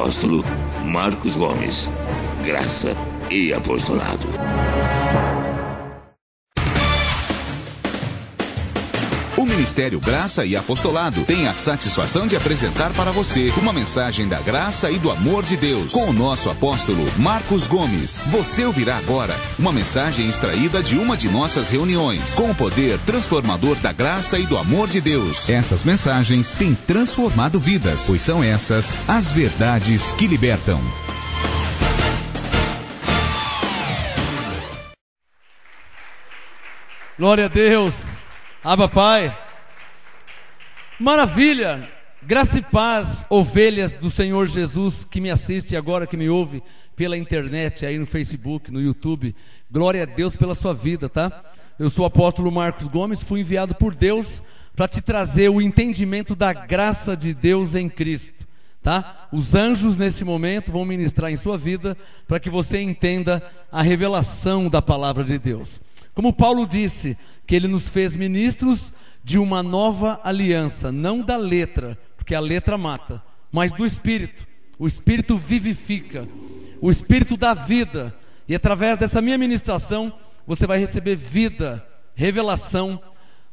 apóstolo Marcos Gomes. Graça e apostolado. O Ministério Graça e Apostolado tem a satisfação de apresentar para você uma mensagem da graça e do amor de Deus com o nosso apóstolo Marcos Gomes. Você ouvirá agora uma mensagem extraída de uma de nossas reuniões com o poder transformador da graça e do amor de Deus. Essas mensagens têm transformado vidas, pois são essas as verdades que libertam. Glória a Deus. Abba Pai, maravilha, graça e paz, ovelhas do Senhor Jesus que me assiste agora, que me ouve pela internet, aí no Facebook, no YouTube. Glória a Deus pela sua vida, tá? Eu sou o apóstolo Marcos Gomes, fui enviado por Deus para te trazer o entendimento da graça de Deus em Cristo, tá? Os anjos nesse momento vão ministrar em sua vida para que você entenda a revelação da palavra de Deus. Como Paulo disse, que ele nos fez ministros de uma nova aliança, não da letra, porque a letra mata, mas do Espírito. O Espírito vivifica, o Espírito dá vida, e através dessa minha ministração, você vai receber vida, revelação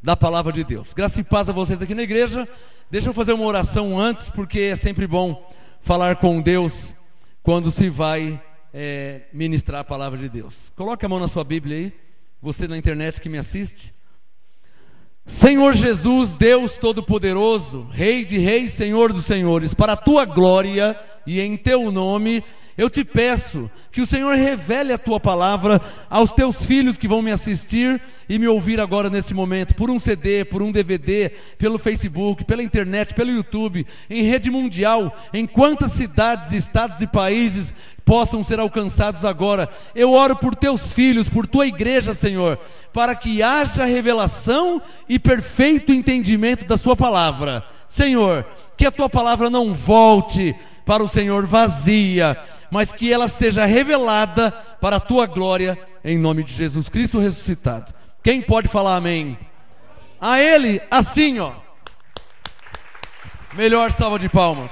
da palavra de Deus. Graça e paz a vocês aqui na igreja. Deixa eu fazer uma oração antes, porque é sempre bom falar com Deus quando se vai ministrar a palavra de Deus. Coloque a mão na sua Bíblia aí, você na internet que me assiste. Senhor Jesus, Deus Todo-Poderoso, Rei de Reis, Senhor dos Senhores, para a Tua glória e em Teu nome, eu te peço que o Senhor revele a Tua palavra aos Teus filhos que vão me assistir e me ouvir agora nesse momento, por um CD, por um DVD, pelo Facebook, pela internet, pelo YouTube, em rede mundial, em quantas cidades, estados e países possam ser alcançados agora. Eu oro por Teus filhos, por Tua igreja, Senhor, para que haja revelação e perfeito entendimento da Sua palavra. Senhor, que a Tua palavra não volte para o Senhor vazia, mas que ela seja revelada para a Tua glória, em nome de Jesus Cristo ressuscitado. Quem pode falar amém? A Ele, assim, ó. Melhor salva de palmas.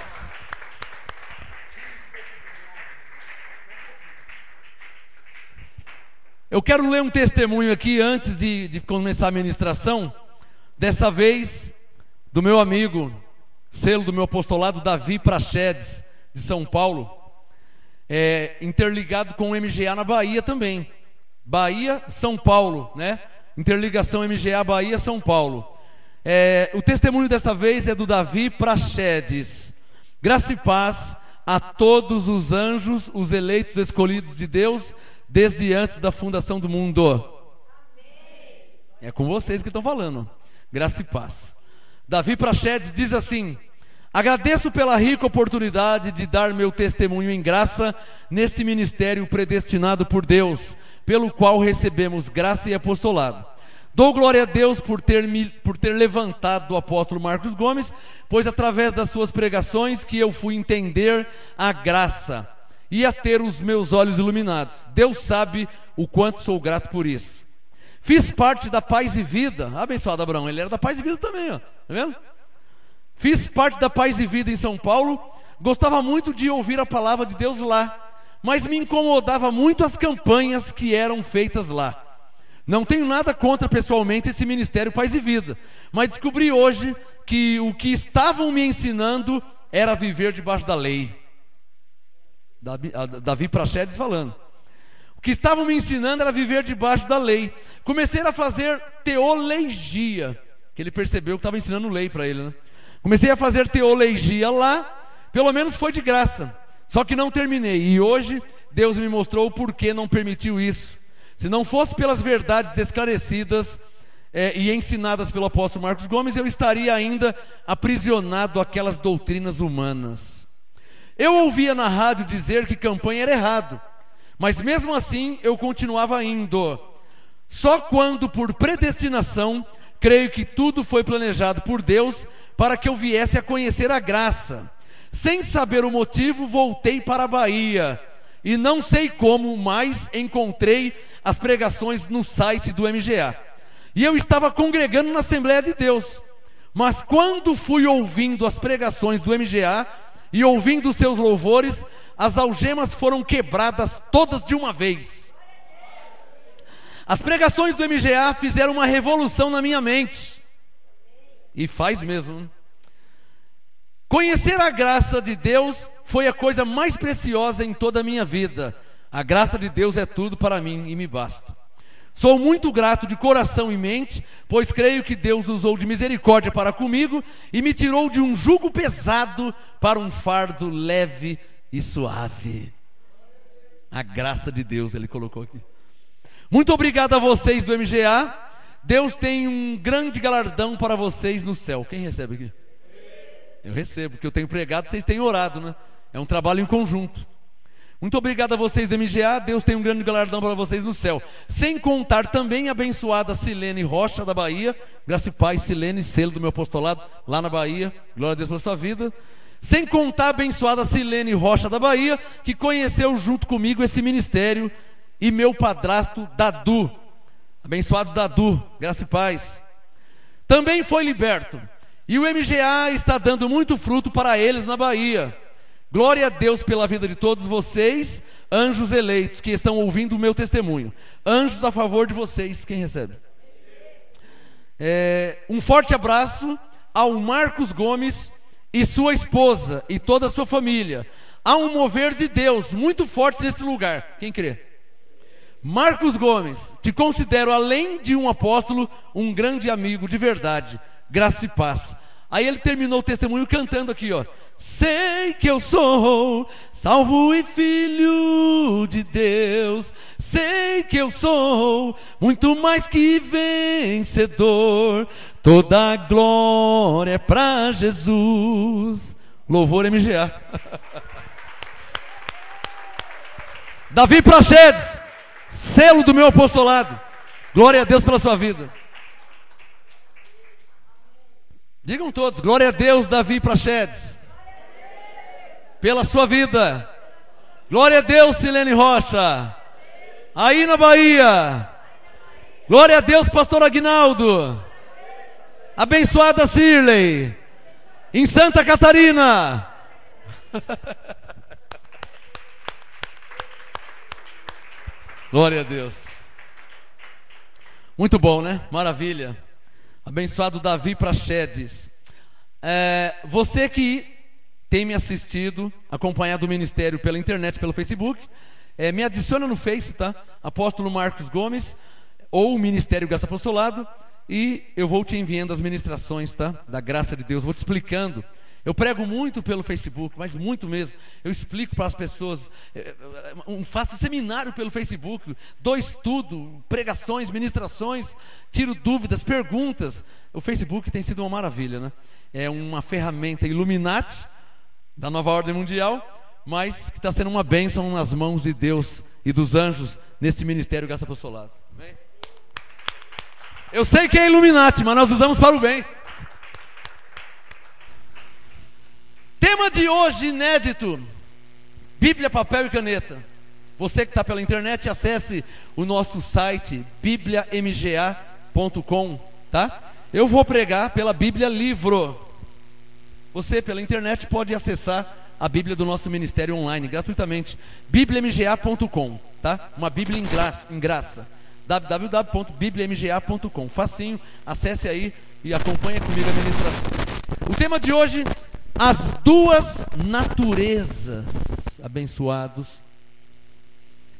Eu quero ler um testemunho aqui antes de começar a ministração. Dessa vez, do meu amigo, selo do meu apostolado, Davi Prachedes, de São Paulo, interligado com o MGA na Bahia também. Bahia, São Paulo, né? Interligação MGA Bahia, São Paulo. O testemunho dessa vez é do Davi Prachedes. Graça e paz a todos os anjos, os eleitos escolhidos de Deus, desde antes da fundação do mundo. É com vocês que estão falando. Graça e paz. Davi Prachedes diz assim: agradeço pela rica oportunidade de dar meu testemunho em graça nesse ministério predestinado por Deus, pelo qual recebemos graça e apostolado. Dou glória a Deus por ter levantado o apóstolo Marcos Gomes, pois através das suas pregações que eu fui entender a graça e a ter os meus olhos iluminados. Deus sabe o quanto sou grato por isso. Fiz parte da Paz e Vida. Abençoado Abraão, ele era da Paz e Vida também, ó. Tá vendo? Fiz parte da Paz e Vida em São Paulo. Gostava muito de ouvir a palavra de Deus lá, mas me incomodava muito as campanhas que eram feitas lá. Não tenho nada contra pessoalmente esse ministério Paz e Vida, mas descobri hoje que o que estavam me ensinando era viver debaixo da lei. Davi Prachedes falando. O que estavam me ensinando era viver debaixo da lei. Comecei a fazer teologia, que ele percebeu que estava ensinando lei para ele, né? Comecei a fazer teologia lá, pelo menos foi de graça, só que não terminei. E hoje Deus me mostrou o porquê não permitiu isso. Se não fosse pelas verdades esclarecidas e ensinadas pelo apóstolo Marcos Gomes, eu estaria ainda aprisionado àquelas doutrinas humanas. Eu ouvia na rádio dizer que campanha era errado, mas mesmo assim eu continuava indo. Só quando, por predestinação, creio que tudo foi planejado por Deus para que eu viesse a conhecer a graça. Sem saber o motivo, voltei para a Bahia e não sei como mais encontrei as pregações no site do MGA. E eu estava congregando na Assembleia de Deus, mas quando fui ouvindo as pregações do MGA, e ouvindo os seus louvores, as algemas foram quebradas todas de uma vez. As pregações do MGA fizeram uma revolução na minha mente. E faz mesmo, né? Conhecer a graça de Deus foi a coisa mais preciosa em toda a minha vida. A graça de Deus é tudo para mim e me basta. Sou muito grato de coração e mente, pois creio que Deus usou de misericórdia para comigo e me tirou de um jugo pesado para um fardo leve e suave. A graça de Deus, ele colocou aqui. Muito obrigado a vocês do MGA. Deus tem um grande galardão para vocês no céu. Quem recebe aqui? Eu recebo, porque eu tenho pregado, vocês têm orado, né? É um trabalho em conjunto. Muito obrigado a vocês do MGA. Deus tem um grande galardão para vocês no céu. Sem contar também a abençoada Silene Rocha da Bahia. Graça e paz, Silene, selo do meu apostolado lá na Bahia. Glória a Deus pela sua vida. Sem contar a abençoada Silene Rocha da Bahia, que conheceu junto comigo esse ministério, e meu padrasto Dadu. Abençoado Dadu, graça e paz. Também foi liberto. E o MGA está dando muito fruto para eles na Bahia. Glória a Deus pela vida de todos vocês, anjos eleitos que estão ouvindo o meu testemunho. Anjos a favor de vocês. Quem recebe? Um forte abraço ao Marcos Gomes e sua esposa e toda a sua família. Há um mover de Deus muito forte nesse lugar. Quem crê? Marcos Gomes, te considero, além de um apóstolo, um grande amigo de verdade. Graça e paz. Aí ele terminou o testemunho cantando aqui, ó. Sei que eu sou salvo e filho de Deus. Sei que eu sou muito mais que vencedor. Toda a glória é pra Jesus. Louvor MGA. Davi Prachedes, selo do meu apostolado. Glória a Deus pela sua vida. Digam todos, glória a Deus, Davi Prachedes, pela sua vida. Glória a Deus, Silene Rocha, aí na Bahia. Glória a Deus, pastor Aguinaldo. Abençoada Cirlei, em Santa Catarina. Glória a Deus. Muito bom, né? Maravilha. Abençoado Davi Prachedes. Você que tem me assistido, acompanhado o ministério pela internet, pelo Facebook, me adiciona no Face, tá? Apóstolo Marcos Gomes, ou o Ministério Graça Apostolado, e eu vou te enviando as ministrações, tá? Da graça de Deus, vou te explicando. Eu prego muito pelo Facebook, mas muito mesmo. Eu explico para as pessoas, faço seminário pelo Facebook, dou estudo, pregações, ministrações, tiro dúvidas, perguntas. O Facebook tem sido uma maravilha, né? É uma ferramenta Illuminati da nova ordem mundial, mas que está sendo uma bênção nas mãos de Deus e dos anjos neste ministério Graça Apostolado. Amém? Eu sei que é Illuminati, mas nós usamos para o bem. Tema de hoje inédito: Bíblia, papel e caneta. Você que está pela internet, acesse o nosso site bibliamga.com, tá? Eu vou pregar pela Bíblia Livro. Você pela internet pode acessar a Bíblia do nosso ministério online gratuitamente, bibliamga.com, tá? Uma Bíblia em graça. www.bibliamga.com. Facinho, acesse aí e acompanhe comigo a ministração. O tema de hoje: as duas naturezas. Abençoados.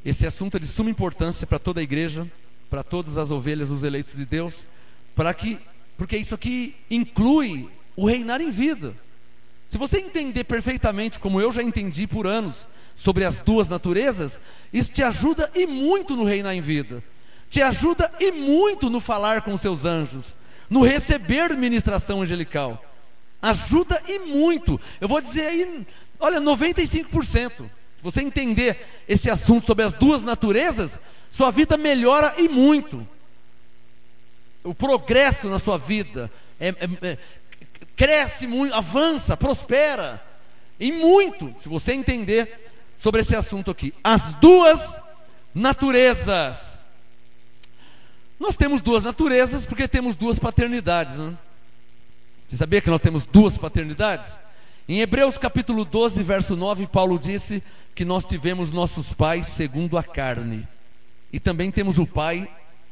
Esse assunto é de suma importância para toda a igreja, para todas as ovelhas dos eleitos de Deus, porque isso aqui inclui o reinar em vida. Se você entender perfeitamente, como eu já entendi por anos, sobre as duas naturezas, isso te ajuda e muito no reinar em vida. Te ajuda e muito no falar com os seus anjos, no receber ministração angelical. Ajuda e muito. Eu vou dizer aí, olha, 95%. Se você entender esse assunto sobre as duas naturezas, sua vida melhora e muito. O progresso na sua vida cresce muito, avança, prospera e muito, se você entender sobre esse assunto aqui. As duas naturezas. Nós temos duas naturezas porque temos duas paternidades, né? Você sabia que nós temos duas paternidades? Em Hebreus capítulo 12, verso 9, Paulo disse que nós tivemos nossos pais segundo a carne. E também temos o pai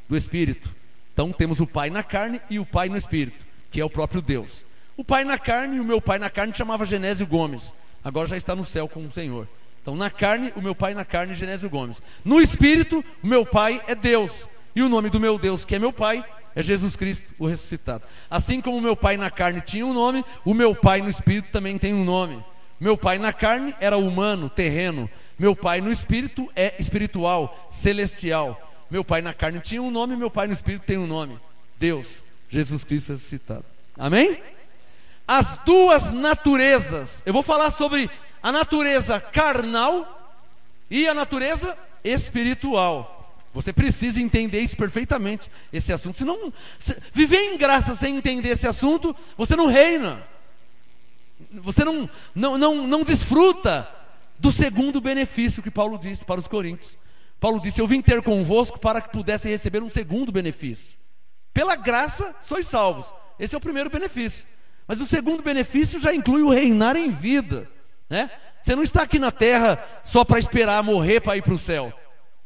do Espírito. Então temos o pai na carne e o pai no Espírito, que é o próprio Deus. O pai na carne, o meu pai na carne chamava Genésio Gomes. Agora já está no céu com o Senhor. Então na carne, o meu pai na carne, Genésio Gomes. No Espírito, o meu pai é Deus. E o nome do meu Deus, que é meu pai, é Jesus Cristo, o ressuscitado. Assim como o meu pai na carne tinha um nome, o meu pai no Espírito também tem um nome. Meu pai na carne era humano, terreno. Meu pai no Espírito é espiritual, celestial. Meu pai na carne tinha um nome, meu pai no Espírito tem um nome. Deus, Jesus Cristo ressuscitado. Amém? As duas naturezas. Eu vou falar sobre a natureza carnal e a natureza espiritual. Você precisa entender isso perfeitamente, esse assunto. Senão, viver em graça sem entender esse assunto, você não reina. Você não desfruta do segundo benefício que Paulo disse para os coríntios. Paulo disse: eu vim ter convosco para que pudessem receber um segundo benefício. Pela graça sois salvos. Esse é o primeiro benefício. Mas o segundo benefício já inclui o reinar em vida, né? Você não está aqui na terra só para esperar morrer para ir para o céu.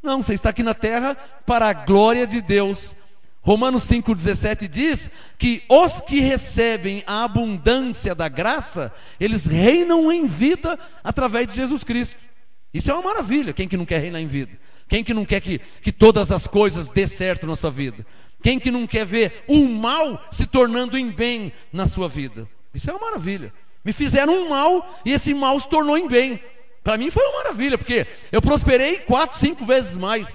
Não, você está aqui na terra para a glória de Deus. Romanos 5,17 diz que os que recebem a abundância da graça, eles reinam em vida através de Jesus Cristo. Isso é uma maravilha. Quem que não quer reinar em vida? Quem que não quer que todas as coisas dê certo na sua vida? Quem que não quer ver o mal se tornando em bem na sua vida? Isso é uma maravilha. Me fizeram um mal e esse mal se tornou em bem. Para mim foi uma maravilha, porque eu prosperei 4, 5 vezes mais.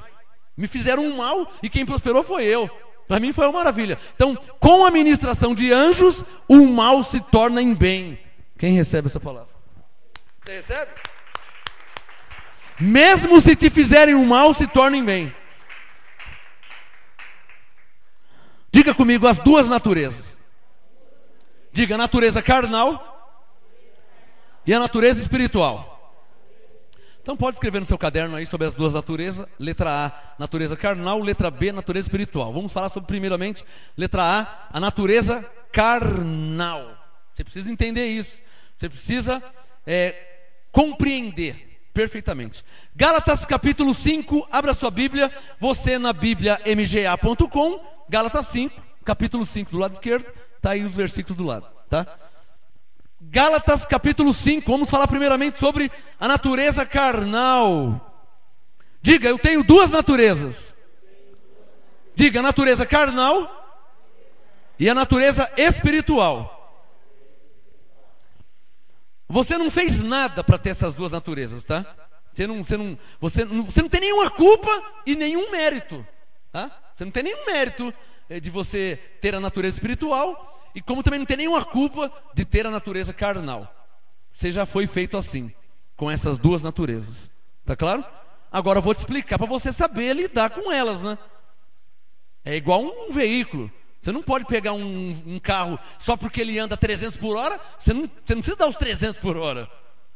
Me fizeram um mal e quem prosperou foi eu. Para mim foi uma maravilha. Então, com a ministração de anjos, o mal se torna em bem. Quem recebe essa palavra? Você recebe? Mesmo se te fizerem um mal, se torna em bem. Diga comigo as duas naturezas. Diga a natureza carnal e a natureza espiritual. Então pode escrever no seu caderno aí sobre as duas naturezas. Letra A, natureza carnal. Letra B, natureza espiritual. Vamos falar sobre, primeiramente, letra A natureza carnal. Você precisa entender isso. Você precisa compreender perfeitamente. Gálatas capítulo 5, abra sua Bíblia. Você na Bíblia mga.com. Gálatas 5, capítulo 5, do lado esquerdo. Está aí os versículos do lado, tá? Gálatas capítulo 5, vamos falar primeiramente sobre a natureza carnal. Diga, eu tenho duas naturezas. Diga, a natureza carnal e a natureza espiritual. Você não fez nada para ter essas duas naturezas, tá? Você não tem nenhuma culpa e nenhum mérito, tá? Você não tem nenhum mérito de você ter a natureza espiritual. E como também não tem nenhuma culpa de ter a natureza carnal. Você já foi feito assim, com essas duas naturezas. Tá claro? Agora eu vou te explicar para você saber lidar com elas, né? É igual um veículo. Você não pode pegar um carro só porque ele anda 300 por hora. Você não precisa dar os 300 por hora,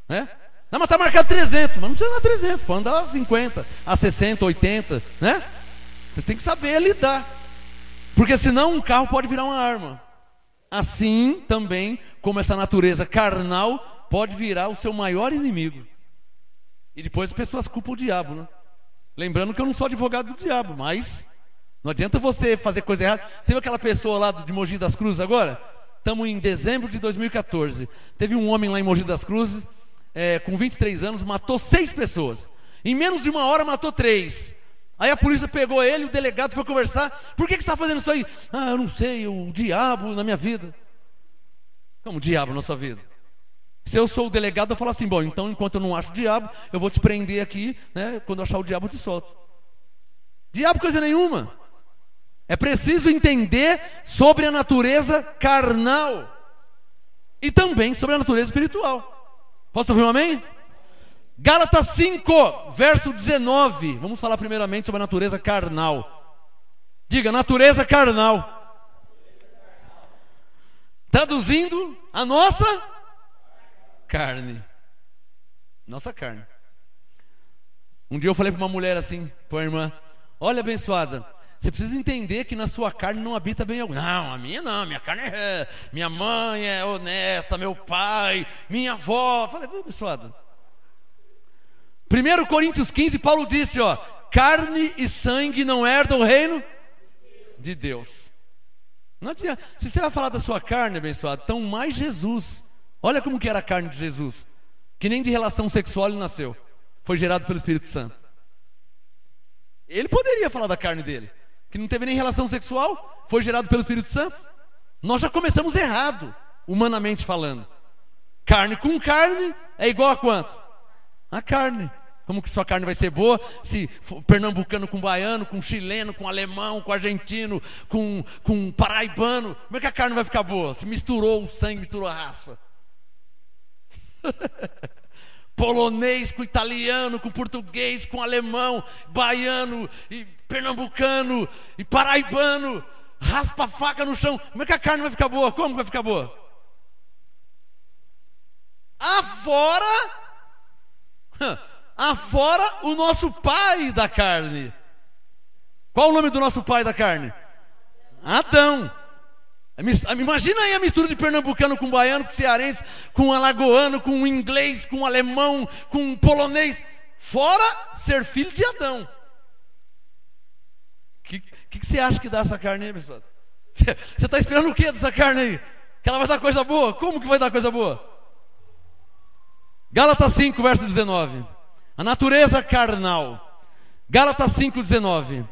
né? Não, mas tá marcado 300, mas não precisa dar 300. Pode andar a 50, a 60, 80, né? Você tem que saber lidar. Porque senão um carro pode virar uma arma. Assim também como essa natureza carnal pode virar o seu maior inimigo. E depois as pessoas culpam o diabo, né? Lembrando que eu não sou advogado do diabo, mas não adianta você fazer coisa errada. Você viu aquela pessoa lá de Mogi das Cruzes agora? Estamos em dezembro de 2014. Teve um homem lá em Mogi das Cruzes, com 23 anos, matou 6 pessoas. Em menos de 1 hora matou 3. Aí a polícia pegou ele, o delegado foi conversar. Por que você está fazendo isso aí? Ah, eu não sei, o diabo na minha vida. Como diabo na sua vida? Se eu sou o delegado, eu falo assim: bom, então enquanto eu não acho o diabo, eu vou te prender aqui, né? Quando eu achar o diabo, eu te solto. Diabo coisa nenhuma. É preciso entender sobre a natureza carnal e também sobre a natureza espiritual. Posso ouvir um amém? Gálatas 5, verso 19. Vamos falar primeiramente sobre a natureza carnal. Diga, natureza carnal. Traduzindo, a nossa carne. Nossa carne. Um dia eu falei para uma mulher assim, para uma irmã: olha, abençoada, Você precisa entender que na sua carne não habita bem algum. Não, a minha não, minha carne minha mãe é honesta, meu pai, minha avó. Falei, abençoado. 1 Coríntios 15, Paulo disse, ó, carne e sangue não herdam o reino de Deus. Não adianta. Se você vai falar da sua carne, abençoado, então mais Jesus. Olha como que era a carne de Jesus. Que nem de relação sexual ele nasceu. Foi gerado pelo Espírito Santo. Ele poderia falar da carne dele, que não teve nem relação sexual, foi gerado pelo Espírito Santo. Nós já começamos errado, humanamente falando. Carne com carne é igual a quanto? A carne. Como que sua carne vai ser boa se for pernambucano com baiano, com chileno, com alemão, com argentino, com paraibano? Como é que a carne vai ficar boa? Se misturou o sangue, misturou a raça. Polonês com italiano, com português, com alemão, baiano e pernambucano e paraibano, raspa a faca no chão. Como é que a carne vai ficar boa? Como vai ficar boa? Afora o nosso pai da carne. Qual o nome do nosso pai da carne? Adão. Imagina aí a mistura de pernambucano com baiano, com cearense, com alagoano, com inglês, com alemão, com polonês. Fora ser filho de Adão. O que você acha que dá essa carne aí, pessoal? Você está esperando o que dessa carne aí? Que ela vai dar coisa boa? Como que vai dar coisa boa? Gálatas 5, verso 19. A natureza carnal. Gálatas 5, 19.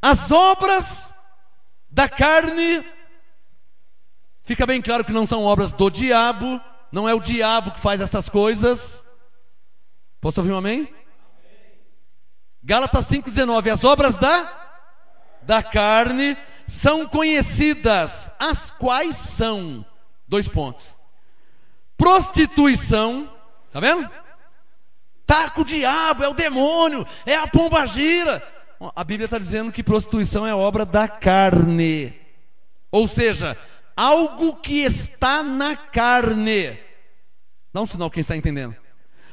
As obras da carne, fica bem claro que não são obras do diabo. Não é o diabo que faz essas coisas. Posso ouvir um amém? Gálatas 5, 19. As obras da carne são conhecidas, as quais são, 2 pontos. Prostituição, tá vendo? Tá com o diabo, é o demônio, é a pombagira. A Bíblia está dizendo que prostituição é obra da carne. Ou seja, algo que está na carne. Dá um sinal quem está entendendo.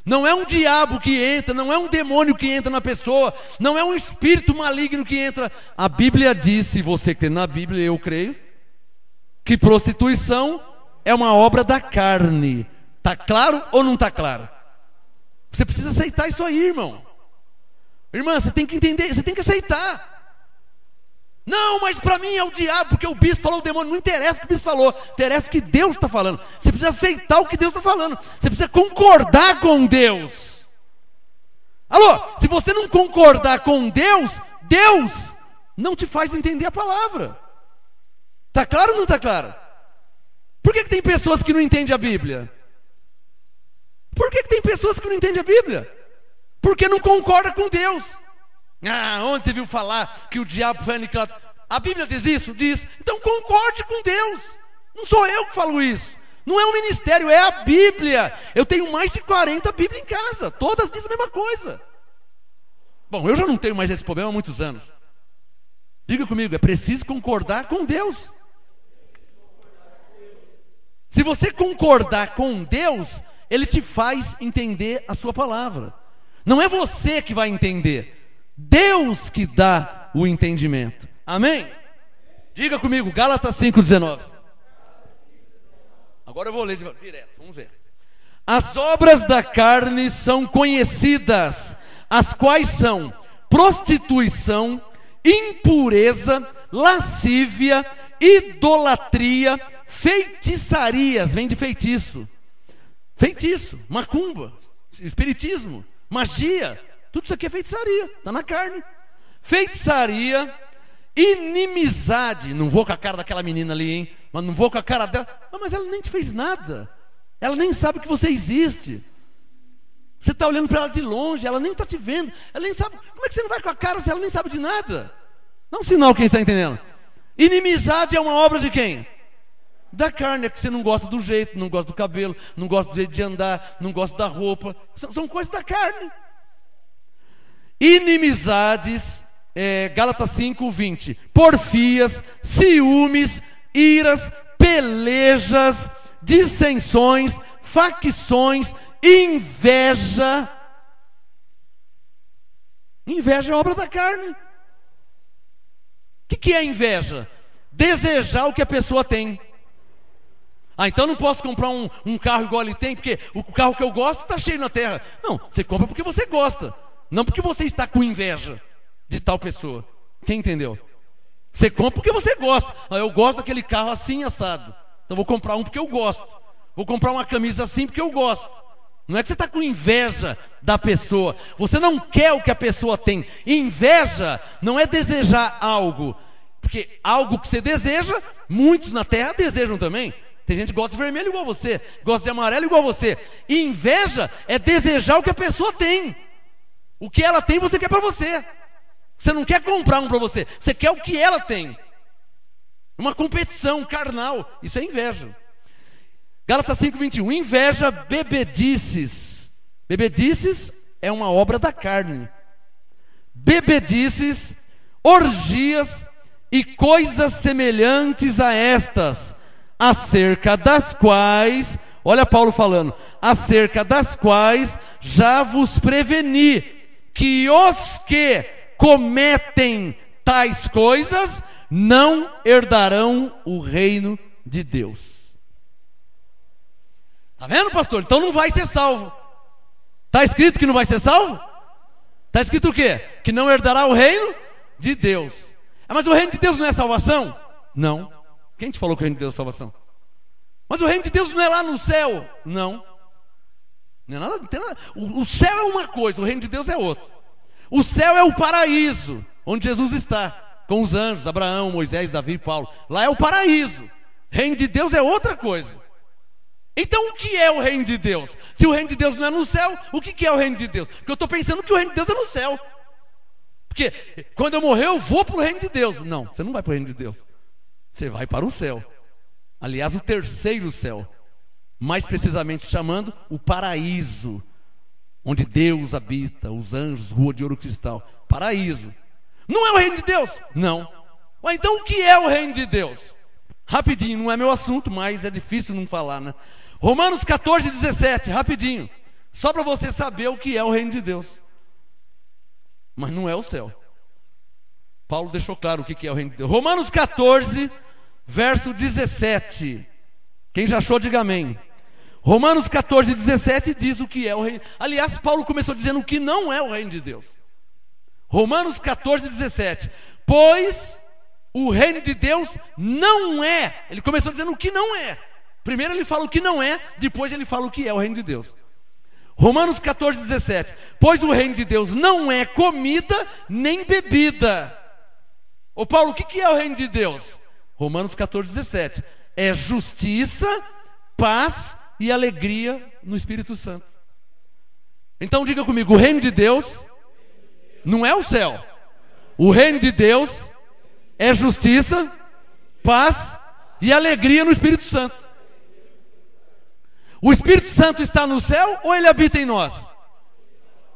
Não é um diabo que entra, não é um demônio que entra na pessoa, não é um espírito maligno que entra. A Bíblia diz, se você crê na Bíblia, eu creio, que prostituição é uma obra da carne. Está claro ou não está claro? Você precisa aceitar isso aí, irmão. Irmã, você tem que entender, você tem que aceitar. Não, mas para mim é o diabo, porque o bispo falou, o demônio. Não interessa o que o bispo falou, interessa o que Deus está falando. Você precisa aceitar o que Deus está falando. Você precisa concordar com Deus. Alô, se você não concordar com Deus, Deus não te faz entender a palavra. Está claro ou não está claro? Por que tem pessoas que não entendem a Bíblia? Por que tem pessoas que não entendem a Bíblia? Porque não concorda com Deus. Onde você viu falar que o diabo foi aniquilado? A Bíblia diz isso? Diz. Então concorde com Deus. Não sou eu que falo isso. Não é um ministério, é a Bíblia. Eu tenho mais de 40 Bíblias em casa. Todas dizem a mesma coisa. Bom, eu já não tenho mais esse problema há muitos anos. Diga comigo, é preciso concordar com Deus. Se você concordar com Deus, Ele te faz entender a sua palavra. Não é você que vai entender, Deus que dá o entendimento. Amém? Diga comigo, Gálatas 5,19. Agora eu vou ler direto, vamos ver. As obras da carne são conhecidas, as quais são prostituição, impureza, lascívia, idolatria, feitiçarias, vem de feitiço, macumba, espiritismo, magia, tudo isso aqui é feitiçaria, está na carne. Feitiçaria, inimizade, não vou com a cara daquela menina ali, hein? Mas não vou com a cara dela, mas ela nem te fez nada, ela nem sabe que você existe. Você está olhando para ela de longe, ela nem está te vendo, ela nem sabe. Como é que você não vai com a cara se ela nem sabe de nada? Dá um sinal, quem está entendendo? Inimizade é uma obra de quem? Da carne, é que você não gosta do jeito, não gosta do cabelo, não gosta do jeito de andar, não gosta da roupa, são coisas da carne. Inimizades, Gálatas 5:20, porfias, ciúmes, iras, pelejas, dissensões, facções, inveja. Inveja é obra da carne. O que é inveja? Desejar o que a pessoa tem. Então eu não posso comprar um carro igual ele tem, porque o carro que eu gosto está cheio na terra. Não, você compra porque você gosta, não porque você está com inveja de tal pessoa. Quem entendeu? Você compra porque você gosta. Eu gosto daquele carro assim assado, então vou comprar um porque eu gosto. Vou comprar uma camisa assim porque eu gosto. Não é que você está com inveja da pessoa. Você não quer o que a pessoa tem. Inveja não é desejar algo, porque algo que você deseja, muitos na terra desejam também. Tem gente que gosta de vermelho igual você, gosta de amarelo igual você. E inveja é desejar o que a pessoa tem. O que ela tem você quer para você. Você não quer comprar um para você, você quer o que ela tem. Uma competição carnal, isso é inveja. Gálatas 5:21, inveja, bebedices. Bebedices é uma obra da carne. Bebedices, orgias e coisas semelhantes a estas, acerca das quais, olha Paulo falando, acerca das quais já vos preveni, que os que cometem tais coisas não herdarão o reino de Deus. Está vendo, pastor? Então não vai ser salvo. Está escrito que não vai ser salvo? Está escrito o quê? Que não herdará o reino de Deus. Mas o reino de Deus não é salvação? Não. Quem te falou que o reino de Deus é salvação? Mas o reino de Deus não é lá no céu? Não. Não é nada, não tem nada. O céu é uma coisa, o reino de Deus é outra. O céu é o paraíso, onde Jesus está, com os anjos, Abraão, Moisés, Davi e Paulo. Lá é o paraíso. O reino de Deus é outra coisa. Então o que é o reino de Deus? Se o reino de Deus não é no céu, o que é o reino de Deus? Porque eu estou pensando que o reino de Deus é no céu. Porque quando eu morrer eu vou para o reino de Deus. Não, você não vai para o reino de Deus. Você vai para o céu. Aliás, o terceiro céu. Mais precisamente chamando o paraíso, onde Deus habita, os anjos, rua de ouro cristal. Paraíso. Não é o reino de Deus? Não. Então o que é o reino de Deus? Rapidinho, não é meu assunto, mas é difícil não falar, né? Romanos 14:17, rapidinho. Só para você saber o que é o reino de Deus. Mas não é o céu. Paulo deixou claro o que é o reino de Deus. Romanos 14, verso 17. Quem já achou, diga amém. Romanos 14:17 diz o que é o reino. Aliás, Paulo começou dizendo o que não é o reino de Deus. Romanos 14:17. Pois o reino de Deus não é. Ele começou dizendo o que não é. Primeiro ele fala o que não é, depois ele fala o que é o reino de Deus. Romanos 14:17. Pois o reino de Deus não é comida nem bebida. Ô Paulo, o que é o reino de Deus? Romanos 14:17. É justiça, paz e alegria no Espírito Santo. Então diga comigo, o reino de Deus não é o céu. O reino de Deus é justiça, paz e alegria no Espírito Santo. O Espírito Santo está no céu ou ele habita em nós?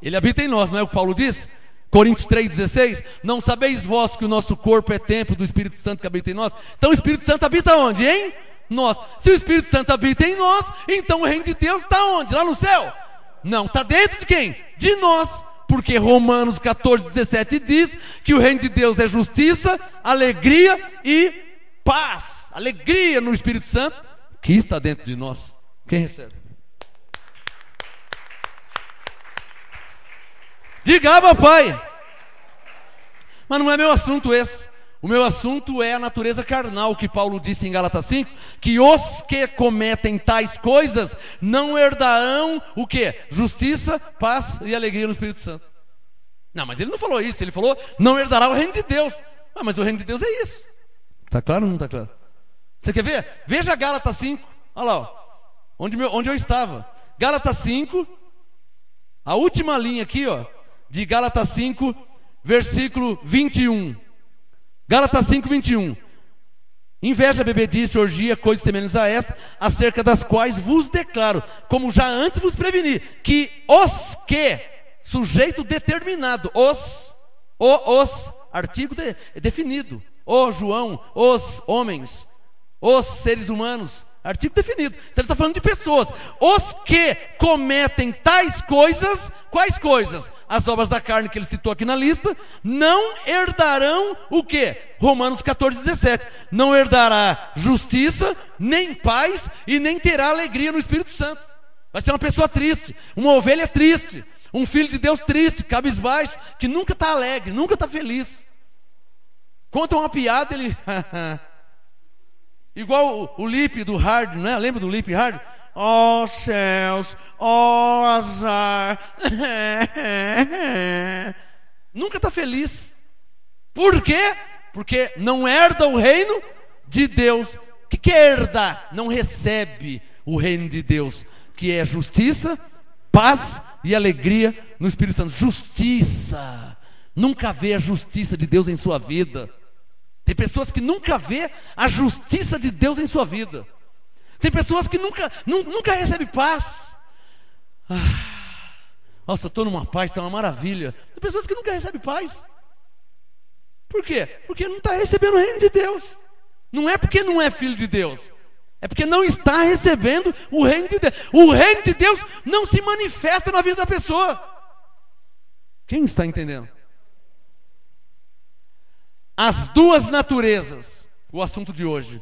Ele habita em nós, não é o que Paulo diz? Coríntios 3,16. Não sabeis vós que o nosso corpo é templo do Espírito Santo que habita em nós? Então o Espírito Santo habita onde? Em nós. Se o Espírito Santo habita em nós, então o reino de Deus está onde? Lá no céu? Não, está dentro de quem? De nós. Porque Romanos 14:17 diz que o reino de Deus é justiça, alegria e paz. Alegria no Espírito Santo que está dentro de nós. Quem recebe? Diga, Abba, Pai. Mas não é meu assunto esse. O meu assunto é a natureza carnal, que Paulo disse em Gálatas 5, que os que cometem tais coisas não herdarão o quê? Justiça, paz e alegria no Espírito Santo. Não, mas ele não falou isso, ele falou, não herdará o reino de Deus. Ah, mas o reino de Deus é isso. Está claro ou não está claro? Você quer ver? Veja Gálatas 5, olha lá, ó, onde eu estava. Gálatas 5, a última linha aqui, ó, de Gálatas 5, versículo 21. Gálatas 5:21. Inveja, bebedice, orgia, coisas semelhantes a esta, acerca das quais vos declaro, como já antes vos preveni, que os que, sujeito determinado, os, artigo definido, o João, os homens, os seres humanos, Artigo definido. Então ele está falando de pessoas. Os que cometem tais coisas, quais coisas? As obras da carne que ele citou aqui na lista, não herdarão o quê? Romanos 14:17. Não herdará justiça, nem paz, e nem terá alegria no Espírito Santo. Vai ser uma pessoa triste, uma ovelha triste, um filho de Deus triste, cabisbaixo, que nunca está alegre, nunca está feliz. Conta uma piada, ele... Igual o Lipe do Hard, né? Lembra do Lipe Hard? Oh céus, oh azar. Nunca está feliz. Por quê? Porque não herda o reino de Deus. O que é herdar? Não recebe o reino de Deus, que é justiça, paz e alegria no Espírito Santo. Justiça. Nunca vê a justiça de Deus em sua vida. Tem pessoas que nunca vê a justiça de Deus em sua vida. Tem pessoas que nunca recebem paz. Nossa, eu estou numa paz, está uma maravilha. Tem pessoas que nunca recebem paz. Por quê? Porque não está recebendo o reino de Deus. Não é porque não é filho de Deus, é porque não está recebendo o reino de Deus. O reino de Deus não se manifesta na vida da pessoa. Quem está entendendo? As duas naturezas, o assunto de hoje.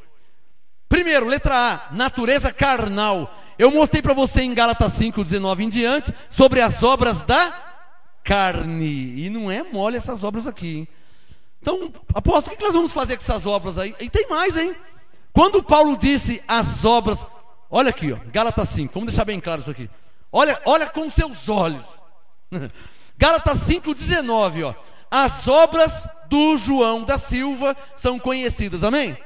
Primeiro, letra A, natureza carnal. Eu mostrei para você em Gálatas 5:19 em diante sobre as obras da carne. E não é mole essas obras aqui, hein? Então, apóstolo, o que nós vamos fazer com essas obras aí? E tem mais, hein? Quando Paulo disse as obras, olha aqui, ó, Gálatas 5, vamos deixar bem claro isso aqui. Olha com seus olhos. Gálatas 5:19, ó. As obras do João da Silva são conhecidas, amém?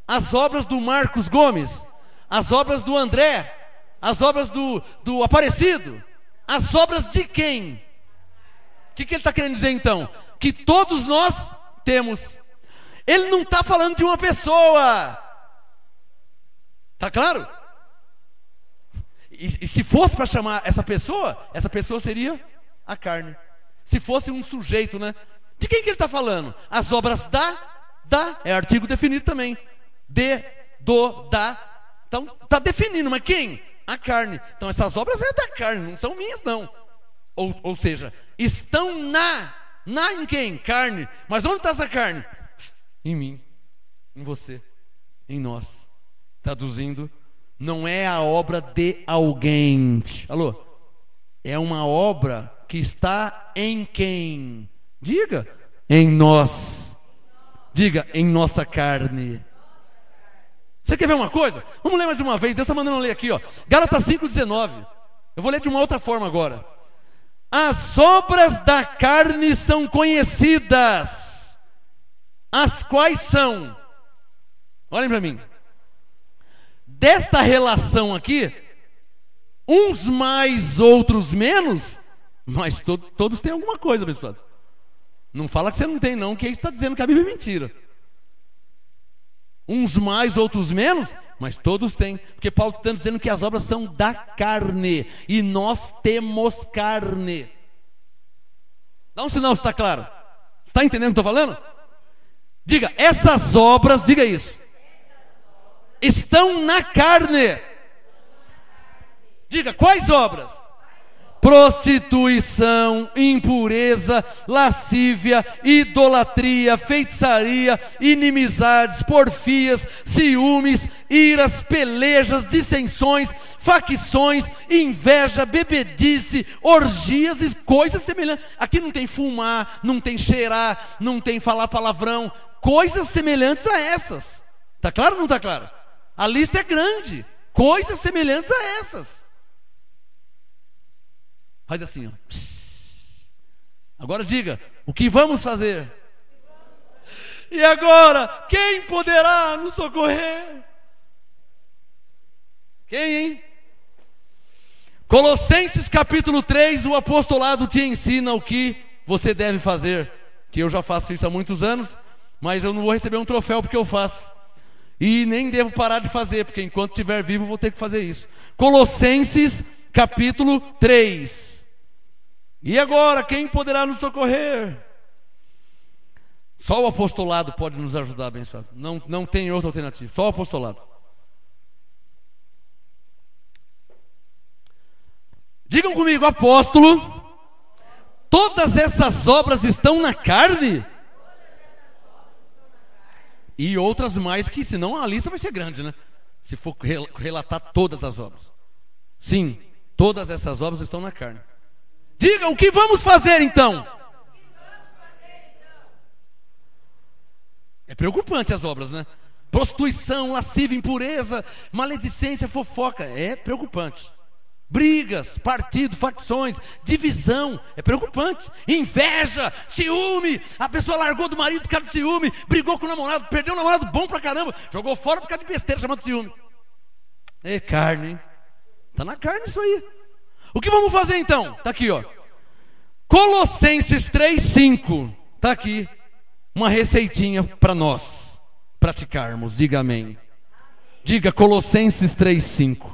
As obras do Marcos Gomes, as obras do André, as obras do Aparecido, as obras de quem? O que ele está querendo dizer então? Que todos nós temos. Ele não está falando de uma pessoa. Está claro? E se fosse para chamar essa pessoa seria a carne. Se fosse um sujeito, né? De quem que ele está falando? As obras da, é artigo definido também. Da. Então, está definindo, mas quem? A carne. Então, essas obras é da carne, não são minhas, não. Ou seja, estão em quem? Carne. Mas onde está essa carne? Em mim, em você, em nós. Traduzindo, não é a obra de alguém. Alô? É uma obra que está em quem? Diga, em nós. Diga, em nossa carne. Você quer ver uma coisa? Vamos ler mais uma vez. Deus está mandando eu ler aqui, ó. Gálatas 5:19. Eu vou ler de uma outra forma agora. As obras da carne são conhecidas, as quais são, olhem para mim, desta relação aqui, uns mais, outros menos, mas todos têm alguma coisa, abençoado. Não fala que você não tem não, que aí está dizendo que a Bíblia é mentira. Uns mais, outros menos, mas todos têm. Porque Paulo está dizendo que as obras são da carne, e nós temos carne. Dá um sinal se está claro. Está entendendo o que estou falando? Diga, essas obras, diga isso, estão na carne. Diga, quais obras? Prostituição, impureza, lascívia, idolatria, feitiçaria, inimizades, porfias, ciúmes, iras, pelejas, dissensões, facções, inveja, bebedice, orgias e coisas semelhantes. Aqui não tem fumar, não tem cheirar, não tem falar palavrão, coisas semelhantes a essas. Está claro ou não está claro? A lista é grande. Coisas semelhantes a essas. Faz assim, ó. Agora diga, o que vamos fazer? E agora, quem poderá nos socorrer? Quem, hein? Colossenses capítulo 3, o apostolado te ensina o que você deve fazer. Que eu já faço isso há muitos anos, mas eu não vou receber um troféu porque eu faço. E nem devo parar de fazer, porque enquanto estiver vivo eu vou ter que fazer isso. Colossenses capítulo 3. E agora, quem poderá nos socorrer? Só o apostolado pode nos ajudar, abençoado. Não tem outra alternativa, só o apostolado. Digam comigo, apóstolo, todas essas obras estão na carne? E outras mais que, senão a lista vai ser grande, né? Se for relatar todas as obras. Sim, todas essas obras estão na carne. Digam, o que vamos fazer então? É preocupante as obras, né? Prostituição, lascívia, impureza, maledicência, fofoca. É preocupante. Brigas, partido, facções, divisão. É preocupante. Inveja, ciúme. A pessoa largou do marido por causa do ciúme, brigou com o namorado, perdeu um namorado bom pra caramba, jogou fora por causa de besteira chamada ciúme. É carne, hein? Tá na carne isso aí. O que vamos fazer então? Tá aqui, ó. Colossenses 3:5. Tá aqui. Uma receitinha para nós praticarmos. Diga amém. Diga Colossenses 3:5.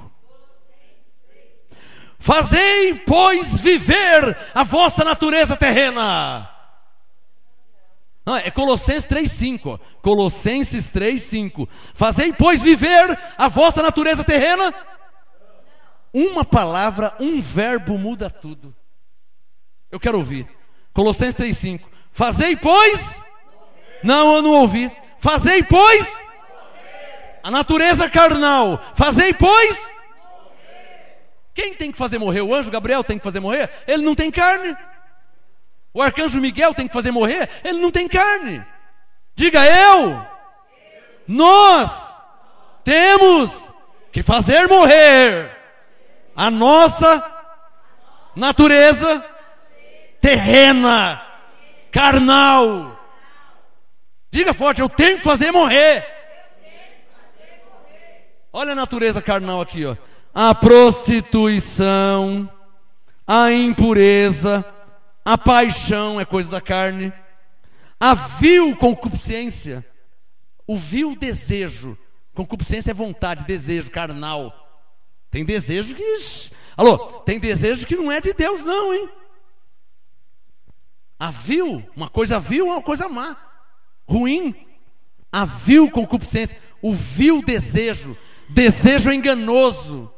Fazei, pois, viver a vossa natureza terrena. Não, é Colossenses 3:5. Colossenses 3:5. Fazei, pois, viver a vossa natureza terrena. Uma palavra, um verbo muda tudo. Eu quero ouvir. Colossenses 3:5. Fazei, pois... Não, eu não ouvi. Fazei, pois, a natureza carnal. Fazei, pois. Quem tem que fazer morrer? O anjo Gabriel tem que fazer morrer? Ele não tem carne. O arcanjo Miguel tem que fazer morrer? Ele não tem carne. Diga eu. Nós temos que fazer morrer a nossa natureza terrena, carnal. Diga forte, eu tenho que fazer morrer. Olha a natureza carnal aqui, ó. A prostituição, a impureza, a paixão é coisa da carne, a vil concupiscência, o vil desejo. Concupiscência é vontade, desejo carnal. Tem desejo que... Alô, tem desejo que não é de Deus não, hein? A vil, uma coisa vil é uma coisa má, ruim. A vil concupiscência, o vil desejo, desejo enganoso.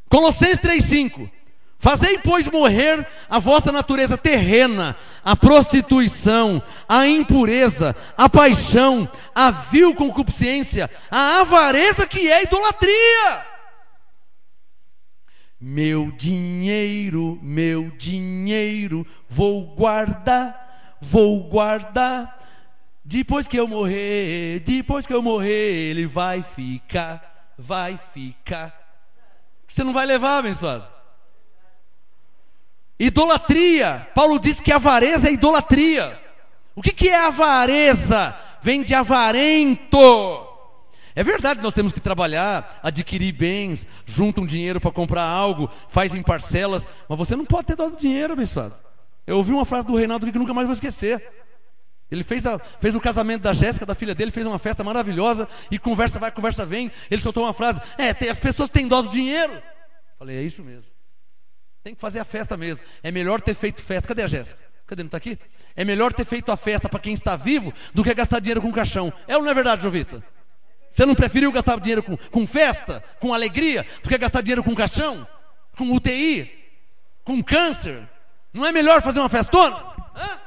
Colossenses 3:5. Fazei, pois, morrer a vossa natureza terrena, a prostituição, a impureza, a paixão, a vil concupiscência, a avareza, que é idolatria. Meu dinheiro, vou guardar. Depois que eu morrer, ele vai ficar. Você não vai levar, abençoado. Idolatria. Paulo diz que avareza é idolatria. O que é avareza? Vem de avarento. É verdade, nós temos que trabalhar, adquirir bens, junta um dinheiro para comprar algo, faz em parcelas, mas você não pode ter dó do dinheiro, abençoado. Eu ouvi uma frase do Reinaldo que nunca mais vou esquecer. Ele fez o casamento da Jéssica, da filha dele, fez uma festa maravilhosa, e conversa vai, conversa vem. Ele soltou uma frase: as pessoas têm dó do dinheiro. Falei, é isso mesmo. Tem que fazer a festa mesmo. É melhor ter feito festa. Cadê a Jéssica? Cadê? Não está aqui? É melhor ter feito a festa para quem está vivo do que gastar dinheiro com caixão. É ou não é verdade, Jovita? Você não preferiu gastar dinheiro com festa, com alegria, do que gastar dinheiro com caixão, com UTI, com câncer? Não é melhor fazer uma festona? Hã?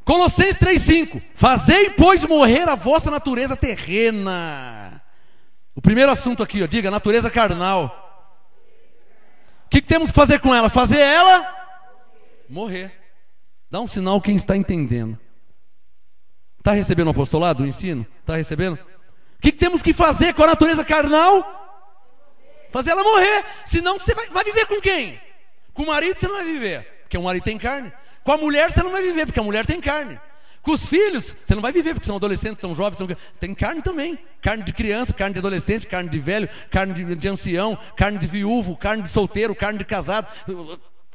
Colossenses 3:5. Fazei, pois, morrer a vossa natureza terrena. O primeiro assunto aqui, ó, diga, natureza carnal. O que temos que fazer com ela? Fazer ela morrer. Dá um sinal quem está entendendo. Está recebendo o apostolado, o ensino? Está recebendo? O que temos que fazer com a natureza carnal? Fazer ela morrer. Senão você vai viver com quem? Com o marido você não vai viver, porque o marido tem carne. Com a mulher você não vai viver, porque a mulher tem carne. Com os filhos você não vai viver, porque são adolescentes, são jovens, tem carne também. Carne de criança, carne de adolescente, carne de velho, carne de ancião, carne de viúvo, carne de solteiro, carne de casado.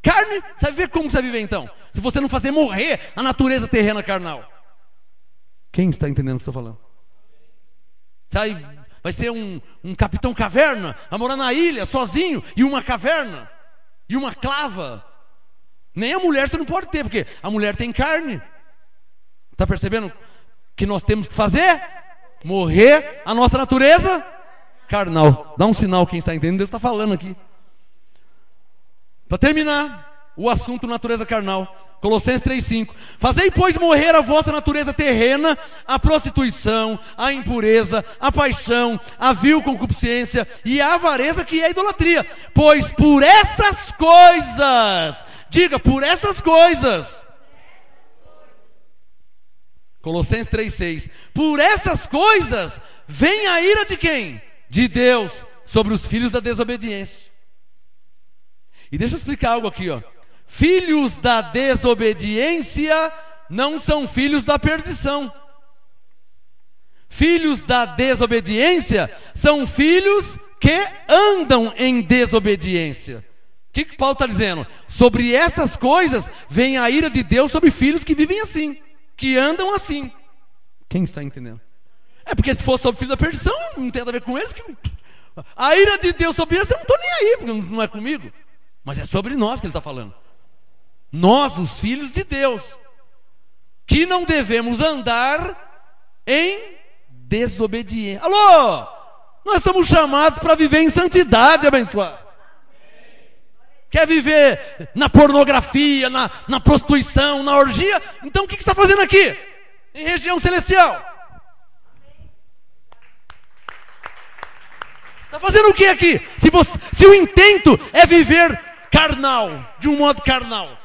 Carne, você vai viver como você vai viver então? Se você não fazer morrer a natureza terrena carnal. Quem está entendendo o que eu estou falando? Vai ser um capitão caverna, a morar na ilha, sozinho, e uma caverna, e uma clava. Nem a mulher você não pode ter, porque a mulher tem carne. Está percebendo que nós temos que fazer? Morrer a nossa natureza carnal. Dá um sinal quem está entendendo, Deus está falando aqui. Para terminar o assunto natureza carnal, Colossenses 3,5: fazei, pois, morrer a vossa natureza terrena, a prostituição, a impureza, a paixão, a vil concupiscência e a avareza, que é a idolatria. Pois por essas coisas, diga, por essas coisas, Colossenses 3,6: por essas coisas vem a ira de quem? De Deus, sobre os filhos da desobediência. E deixa eu explicar algo aqui, ó. Filhos da desobediência não são filhos da perdição. Filhos da desobediência são filhos que andam em desobediência. O que Paulo está dizendo? Sobre essas coisas vem a ira de Deus sobre filhos que vivem assim, que andam assim. Quem está entendendo? É porque se fosse sobre filhos da perdição, não tem nada a ver com eles. A ira de Deus sobre eles, eu não estou nem aí, porque não é comigo. Mas é sobre nós que ele está falando. Nós, os filhos de Deus, que não devemos andar em desobediência. Alô? Nós somos chamados para viver em santidade, abençoado. Quer viver na pornografia, na prostituição, na orgia? Então o que está fazendo aqui? Em região celestial. Está fazendo o que aqui? Se o intento é viver carnal, de um modo carnal.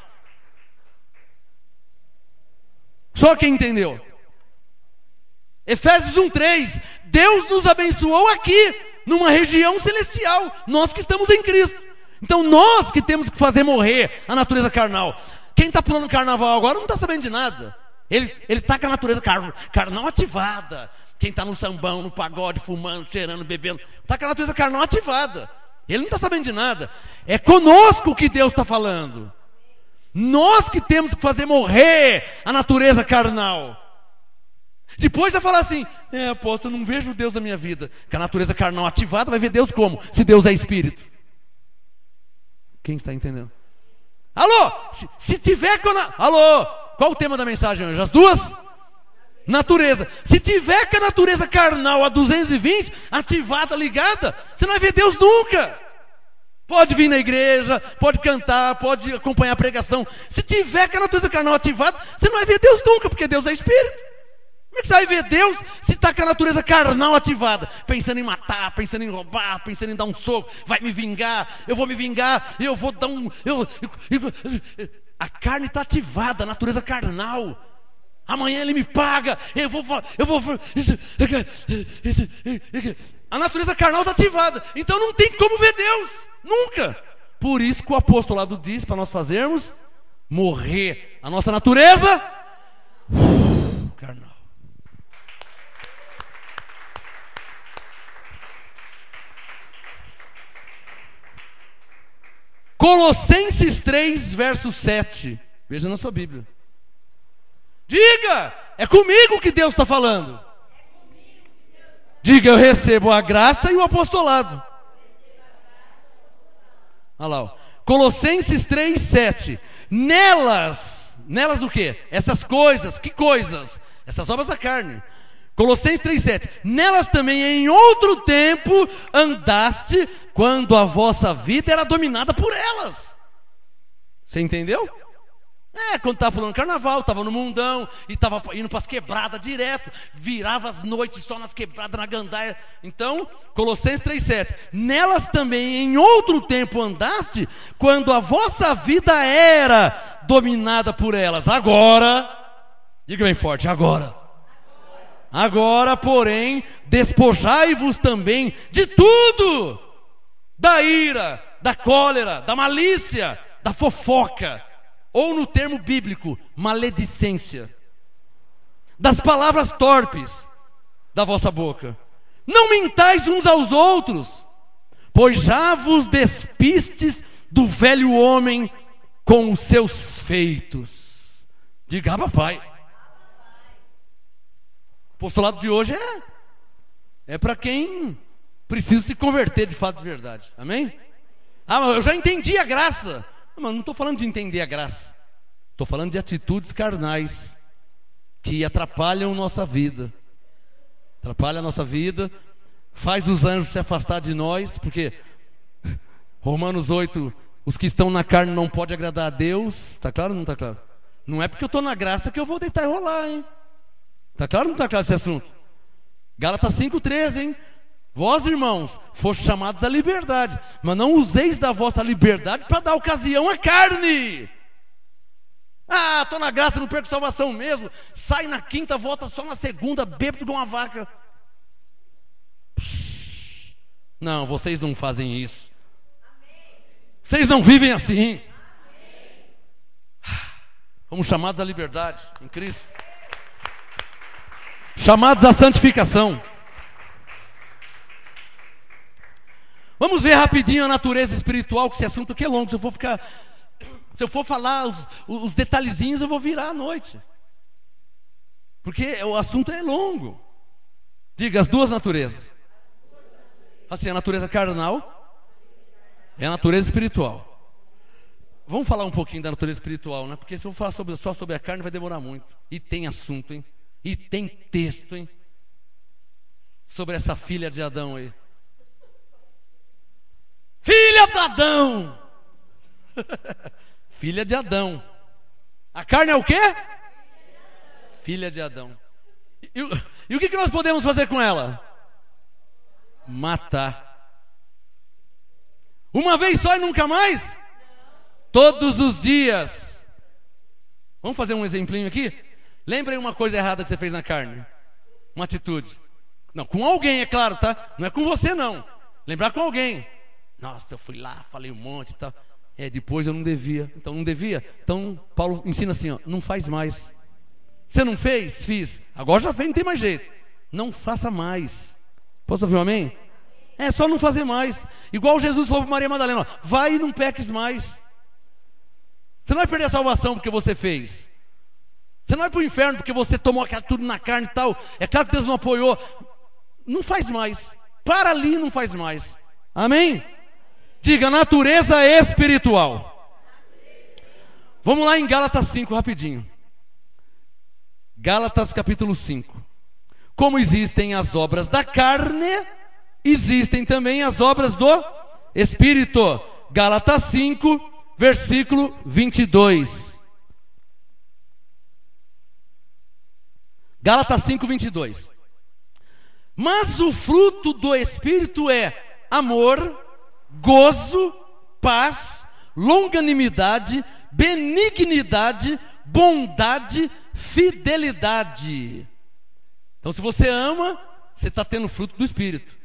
Só quem entendeu. Efésios 1:3: Deus nos abençoou aqui, numa região celestial, nós que estamos em Cristo. Então nós que temos que fazer morrer a natureza carnal. Quem está pulando carnaval agora não está sabendo de nada. Ele está com a natureza carnal ativada. Quem está no sambão, no pagode, fumando, cheirando, bebendo, está com a natureza carnal ativada. Ele não está sabendo de nada. É conosco que Deus está falando. Nós que temos que fazer morrer a natureza carnal. Depois vai falar assim: apóstolo, eu não vejo Deus na minha vida. Com a natureza carnal ativada, vai ver Deus como? Se Deus é espírito. Quem está entendendo? Alô? Se tiver com alô? Qual o tema da mensagem hoje? As duas? Natureza. Se tiver com a natureza carnal a 220, ativada, ligada, você não vai ver Deus nunca. Pode vir na igreja, pode cantar, pode acompanhar a pregação. Se tiver com a natureza carnal ativada, você não vai ver Deus nunca, porque Deus é espírito. Como é que você vai ver Deus se está com a natureza carnal ativada? Pensando em matar, pensando em roubar, pensando em dar um soco. Vai me vingar, eu vou me vingar, eu vou dar um... A carne está ativada, a natureza carnal. Amanhã ele me paga, eu vou... A natureza carnal está ativada. Então não tem como ver Deus, nunca. Por isso que o apostolado diz para nós fazermos morrer a nossa natureza carnal. Colossenses 3, verso 7. Veja na sua Bíblia. Diga, é comigo que Deus está falando. Diga, eu recebo a graça e o apostolado. Olha lá, ó. Colossenses 3, 7. Nelas o quê? Essas coisas, que coisas? Essas obras da carne. Colossenses 3, 7. Nelas também em outro tempo andaste, quando a vossa vida era dominada por elas. Você entendeu? Quando estava pulando carnaval, estava no mundão, e estava indo para as quebradas direto, virava as noites só nas quebradas, na gandaia. Então, Colossenses 3,7. Nelas também em outro tempo andaste, quando a vossa vida era dominada por elas. Agora, diga bem forte, agora, porém, despojai-vos também de tudo: da ira, da cólera, da malícia, da fofoca, ou no termo bíblico, maledicência, das palavras torpes da vossa boca. Não mentais uns aos outros, pois já vos despistes do velho homem com os seus feitos. Diga, papai. O apostolado de hoje é para quem precisa se converter de fato de verdade. Amém? Mas eu já entendi a graça. Mas não estou falando de entender a graça. Estou falando de atitudes carnais que atrapalham nossa vida. Atrapalha a nossa vida, faz os anjos se afastar de nós, porque Romanos 8, os que estão na carne não podem agradar a Deus. Está claro ou não está claro? Não é porque eu estou na graça que eu vou deitar e rolar, hein? Está claro ou não está claro esse assunto? Gálatas 5,13, hein? Vós, irmãos, fostes chamados à liberdade, mas não useis da vossa liberdade para dar ocasião à carne. Ah, estou na graça, não perco salvação mesmo. Sai na quinta, volta só na segunda, bêbado igual uma vaca. Não, vocês não fazem isso. Vocês não vivem assim. Fomos chamados à liberdade em Cristo, chamados à santificação. Vamos ver rapidinho a natureza espiritual, que esse assunto aqui é longo. Se eu for falar os detalhezinhos, eu vou virar à noite, porque o assunto é longo. Diga, as duas naturezas. Assim, a natureza carnal é a natureza espiritual. Vamos falar um pouquinho da natureza espiritual, né? Porque se eu falar só sobre a carne vai demorar muito. E tem assunto, hein? E tem texto, hein? Sobre essa filha de Adão aí. Filha de Adão! Filha de Adão. A carne é o quê? Filha de Adão. E o que nós podemos fazer com ela? Matar. Uma vez só e nunca mais? Todos os dias. Vamos fazer um exemplinho aqui? Lembrem uma coisa errada que você fez na carne. Uma atitude. Não, com alguém, é claro, tá? Não é com você, não. Lembrar com alguém. Nossa, eu fui lá, falei um monte e tal. Depois eu não devia. Então não devia. Então Paulo ensina assim, ó, não faz mais. Você não fez? Fiz. Agora já fez, não tem mais jeito. Não faça mais. Posso ouvir um amém? É só não fazer mais. Igual Jesus falou para Maria Madalena, ó, vai e não peques mais. Você não vai perder a salvação porque você fez. Você não vai para o inferno porque você tomou aquilo tudo na carne e tal. É claro que Deus não apoiou. Não faz mais. Para ali e não faz mais. Amém? Diga, natureza espiritual. Vamos lá em Gálatas 5 rapidinho. Gálatas capítulo 5. Como existem as obras da carne, existem também as obras do Espírito. Gálatas 5, versículo 22. Gálatas 5, 22. Mas o fruto do Espírito é amor, gozo, paz, longanimidade, benignidade, bondade, fidelidade. Então, se você ama, você está tendo fruto do Espírito.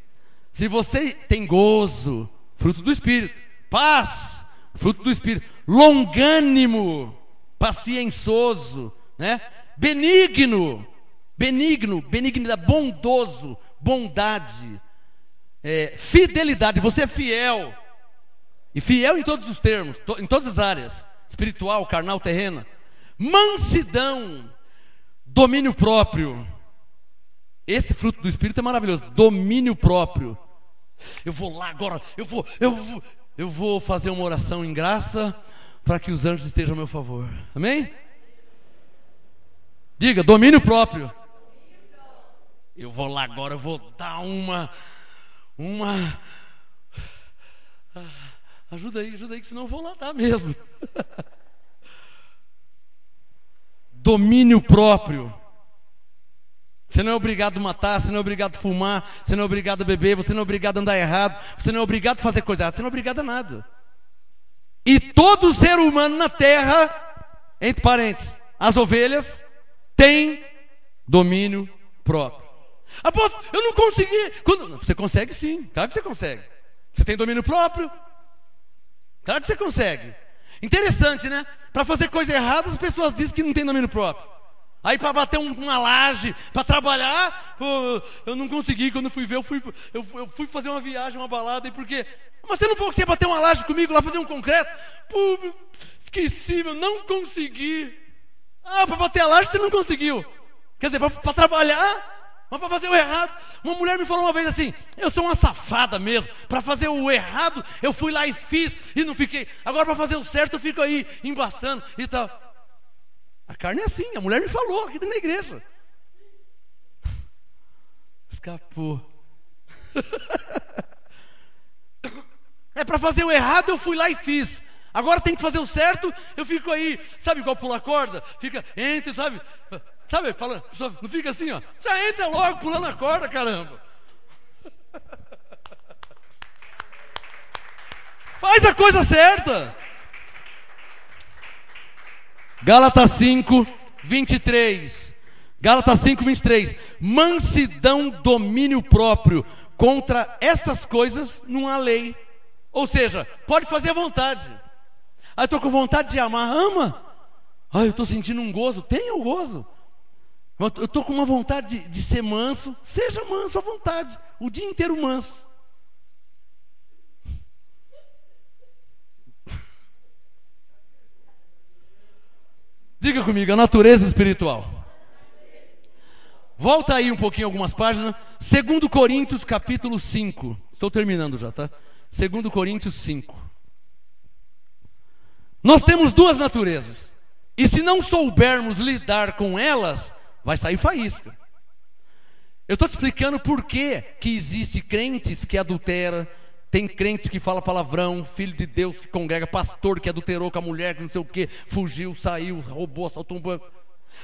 Se você tem gozo, fruto do Espírito. Paz, fruto do Espírito. Longânimo, paciencioso, né? Benigno, benignidade, bondoso, bondade, fidelidade. Você é fiel. E fiel em todos os termos, em todas as áreas. Espiritual, carnal, terrena. Mansidão, domínio próprio. Esse fruto do Espírito é maravilhoso. Domínio próprio. Eu vou lá agora, eu vou fazer uma oração em graça para que os anjos estejam a meu favor. Amém? Diga, domínio próprio. Eu vou lá agora, eu vou dar uma ajuda aí, que senão eu vou lá dar mesmo. Domínio próprio. Você não é obrigado a matar, você não é obrigado a fumar, você não é obrigado a beber, você não é obrigado a andar errado, você não é obrigado a fazer coisa errada, você não é obrigado a nada. E todo ser humano na terra, entre parênteses, as ovelhas, tem domínio próprio. Apóstolo, eu não consegui. Você consegue sim, claro que você consegue. Você tem domínio próprio? Claro que você consegue. Interessante, né? Para fazer coisa errada, as pessoas dizem que não tem domínio próprio. Aí para bater uma laje, para trabalhar, eu não consegui. Quando eu fui ver, eu fui fazer uma viagem, uma balada. E por quê? Mas você não falou que você ia bater uma laje comigo lá, fazer um concreto? Pô, esqueci, eu não consegui. Ah, para bater a laje você não conseguiu. Quer dizer, para trabalhar, mas para fazer o errado. Uma mulher me falou uma vez assim: eu sou uma safada mesmo. Para fazer o errado, eu fui lá e fiz e não fiquei. Agora para fazer o certo, eu fico aí embaçando e tal. A carne é assim, a mulher me falou aqui dentro da igreja. Escapou. É para fazer o errado, eu fui lá e fiz. Agora tem que fazer o certo, eu fico aí, sabe igual pular corda? Fica, entra, sabe, fala, não fica assim, ó. Já entra logo pulando a corda, caramba. Faz a coisa certa. Gálatas 5, 23. Gálatas 5, 23. Mansidão, domínio próprio. Contra essas coisas não há lei. Ou seja, pode fazer à vontade. Ah, eu estou com vontade de amar. Ama. Ah, eu estou sentindo um gozo. Tenha o gozo. Eu estou com uma vontade de ser manso. Seja manso à vontade. O dia inteiro manso. Diga comigo, a natureza espiritual. Volta aí um pouquinho algumas páginas. 2 Coríntios capítulo 5. Estou terminando já, tá? 2 Coríntios 5. Nós temos duas naturezas. E se não soubermos lidar com elas, vai sair faísca. Eu estou te explicando por que existe crentes que adulteram. Tem crentes que fala palavrão, filho de Deus que congrega, pastor que adulterou com a mulher, que não sei o que, fugiu, saiu, roubou, assaltou um banco.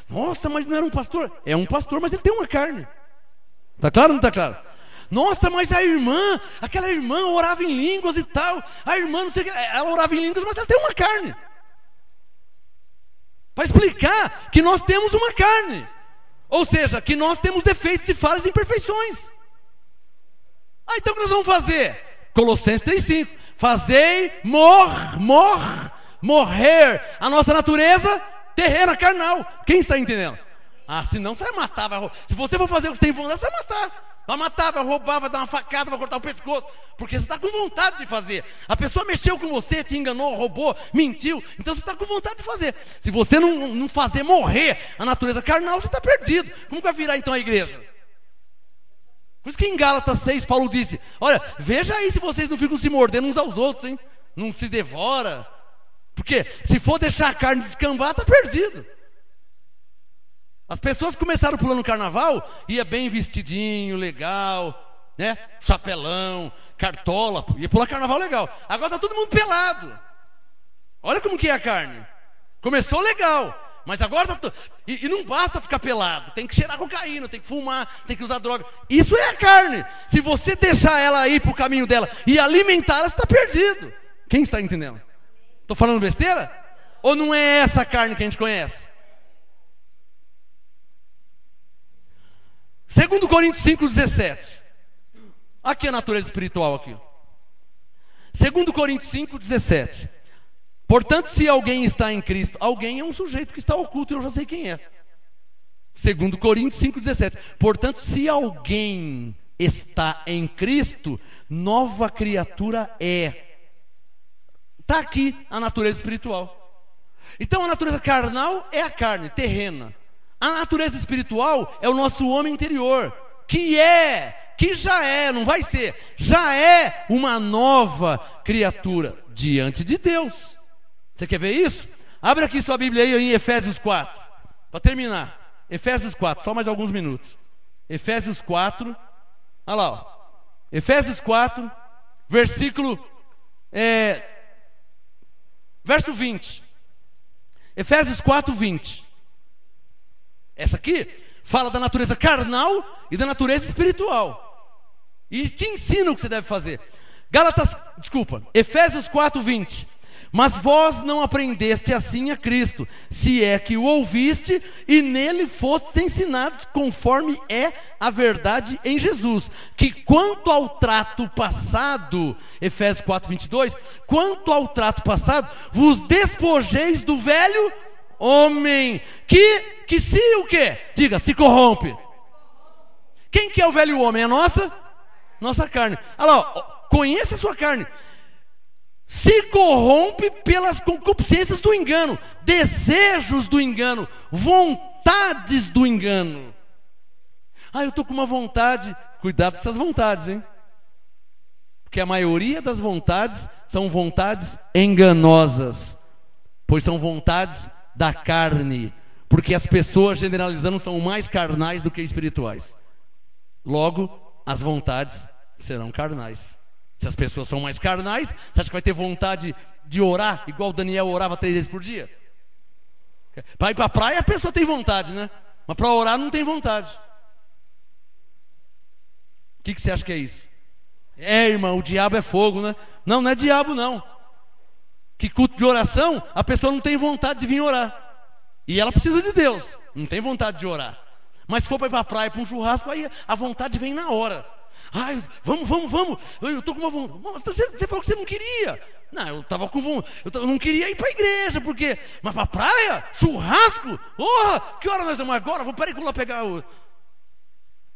Nossa, mas não era um pastor? É um pastor, mas ele tem uma carne. Está claro ou não está claro? Nossa, mas a irmã, aquela irmã orava em línguas e tal. A irmã, não sei o que, ela orava em línguas, mas ela tem uma carne. Para explicar que nós temos uma carne. Ou seja, que nós temos defeitos e falhas e imperfeições. Ah, então o que nós vamos fazer? Colossenses 3,5. Fazei morrer a nossa natureza terrena, carnal. Quem está entendendo? Ah, senão você vai matar, vai roubar. Se você for fazer o que você tem vontade, você vai matar. Vai matar, vai roubar, vai dar uma facada, vai cortar o pescoço. Porque você está com vontade de fazer. A pessoa mexeu com você, te enganou, roubou, mentiu. Então você está com vontade de fazer. Se você não fazer morrer a natureza carnal, você está perdido. Como que vai virar então a igreja? Por isso que em Gálatas 6, Paulo disse: olha, veja aí se vocês não ficam se mordendo uns aos outros, hein? Não se devora. Porque se for deixar a carne descambar, está perdido. As pessoas começaram pulando no carnaval, ia bem vestidinho, legal, né? Chapelão, cartola, ia pular carnaval legal. Agora está todo mundo pelado. Olha como que é a carne. Começou legal. Mas agora tá e não basta ficar pelado. Tem que cheirar cocaína, tem que fumar, tem que usar droga. Isso é a carne. Se você deixar ela ir para o caminho dela e alimentar ela, você está perdido. Quem está entendendo? Estou falando besteira? Ou não é essa carne que a gente conhece? 2 Coríntios 5,17. Aqui a natureza espiritual aqui. 2 Coríntios 5,17. Portanto, se alguém está em Cristo, alguém é um sujeito que está oculto, e eu já sei quem é. 2 Coríntios 5,17. Portanto, se alguém está em Cristo, nova criatura é. Está aqui a natureza espiritual. Então a natureza carnal é a carne, terrena. A natureza espiritual é o nosso homem interior, que já é, não vai ser, já é uma nova criatura diante de Deus. Você quer ver isso? Abre aqui sua Bíblia aí em Efésios 4. Para terminar. Efésios 4, só mais alguns minutos. Efésios 4. Olha lá. Ó. Efésios 4, verso 20. Efésios 4, 20. Essa aqui fala da natureza carnal e da natureza espiritual. E te ensina o que você deve fazer. Efésios 4, 20. Mas vós não aprendeste assim a Cristo, se é que o ouviste e nele fostes ensinados, conforme é a verdade em Jesus. Que quanto ao trato passado, Efésios 4, 22, quanto ao trato passado, vos despojeis do velho homem, que se o quê? Diga, se corrompe. Quem que é o velho homem? É a nossa carne. Olha lá, ó, conheça a sua carne. Se corrompe pelas concupiscências do engano, desejos do engano, vontades do engano. Ah, eu estou com uma vontade. Cuidado com essas vontades, hein? Porque a maioria das vontades são vontades enganosas, pois são vontades da carne. Porque as pessoas, generalizando, são mais carnais do que espirituais. Logo, as vontades serão carnais. Se as pessoas são mais carnais, você acha que vai ter vontade de orar, igual Daniel orava 3 vezes por dia? Para ir para a praia a pessoa tem vontade, né? Mas para orar não tem vontade. O que você acha que é isso? Irmão, o diabo é fogo, né? Não, não é diabo não. Que culto de oração, a pessoa não tem vontade de vir orar. E ela precisa de Deus, não tem vontade de orar. Mas se for para ir para a praia, para um churrasco, aí a vontade vem na hora. Ai, vamos. Eu estou com uma vontade. Você falou que você não queria. Não, eu estava com vontade. Eu não queria ir para a igreja, porque. Mas para a praia? Churrasco? Que hora nós vamos agora? Peraí que eu vou lá pegar o.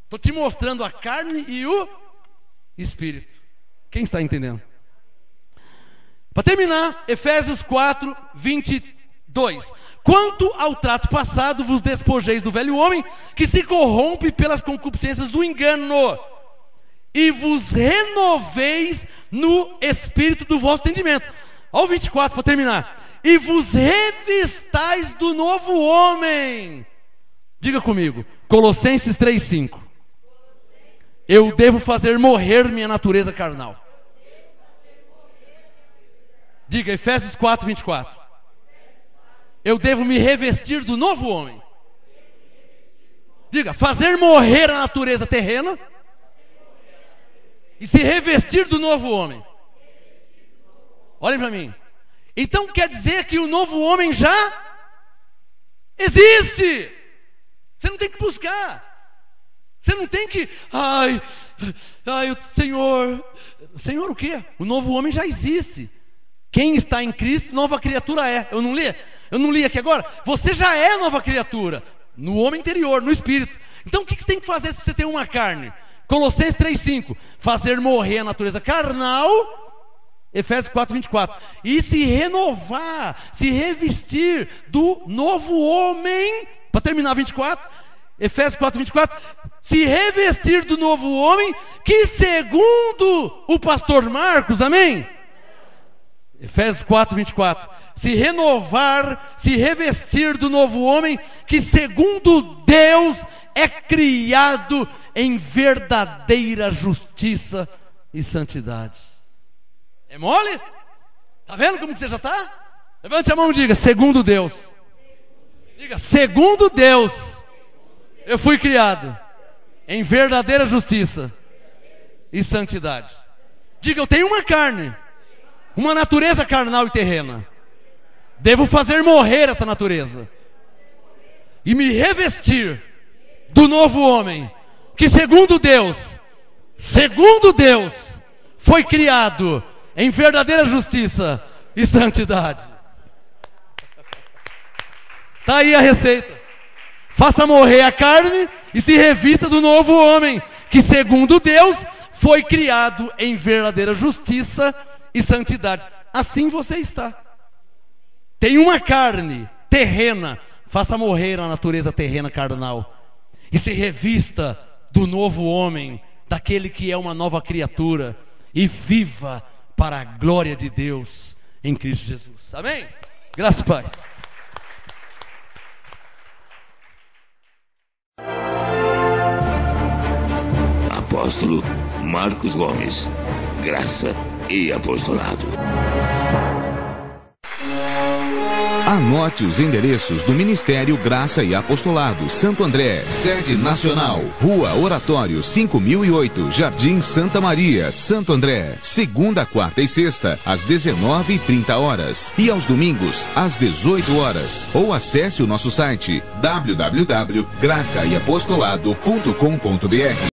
Estou te mostrando a carne e o espírito. Quem está entendendo? Para terminar, Efésios 4, 22. Quanto ao trato passado, vos despojeis do velho homem, que se corrompe pelas concupiscências do engano, e vos renoveis no espírito do vosso entendimento. Olha o 24 para terminar. E vos revistais do novo homem. Diga comigo, Colossenses 3:5. Eu devo fazer morrer minha natureza carnal. Diga, Efésios 4:24. Eu devo me revestir do novo homem. Diga, fazer morrer a natureza terrena e se revestir do novo homem. Olhem para mim. Então quer dizer que o novo homem já existe. Você não tem que buscar. Você não tem que... Ai, Senhor o quê? O novo homem já existe. Quem está em Cristo, nova criatura é. Eu não li aqui agora. Você já é nova criatura. No homem interior, no espírito. Então o que você tem que fazer se você tem uma carne? Colossenses 3:5. Fazer morrer a natureza carnal. Efésios 4:24. E se renovar, se revestir do novo homem. Para terminar 24. Efésios 4:24. Se revestir do novo homem, que segundo o pastor Marcos, amém? Efésios 4:24. Se renovar, se revestir do novo homem, que segundo Deus é criado em verdadeira justiça e santidade. É mole? Está vendo como que você já está? Levante a mão e diga, segundo Deus. Diga, segundo Deus, eu fui criado em verdadeira justiça e santidade. Diga, eu tenho uma carne, uma natureza carnal e terrena. Devo fazer morrer essa natureza e me revestir do novo homem, que segundo Deus, foi criado em verdadeira justiça e santidade. Está aí a receita. Faça morrer a carne e se revista do novo homem, que segundo Deus foi criado em verdadeira justiça e santidade. Assim você está. Tem uma carne terrena, faça morrer a natureza terrena carnal e se revista do novo homem, daquele que é uma nova criatura, e viva para a glória de Deus em Cristo Jesus. Amém? Graças e paz. Apóstolo Marcos Gomes, graça e apostolado. Anote os endereços do Ministério Graça e Apostolado Santo André, sede nacional, Rua Oratório 5008, Jardim Santa Maria, Santo André, segunda, quarta e sexta, às 19h30, e aos domingos, às 18h. Ou acesse o nosso site www.gracaiapostolado.com.br.